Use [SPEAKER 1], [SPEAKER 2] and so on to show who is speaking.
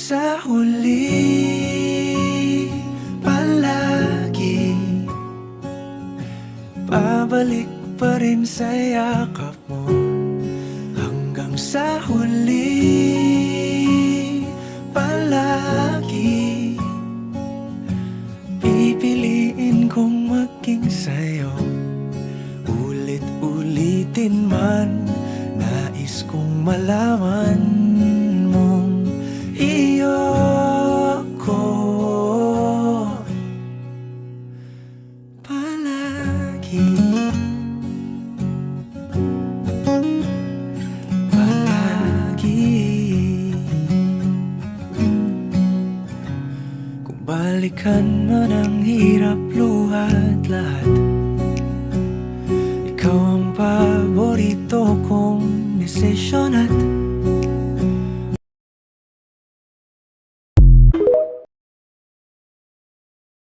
[SPEAKER 1] sa huli, palagi babalik pa rin sa yakap mo. Hanggang sa huli, palagi pipiliin kong maging sa'yo. Ulit-ulitin man, nais kong malaman mong iyo ako palagi. Palagi. Kung balikan man ang hirap, luhat lahat, ikaw ang paborito kong desisyon at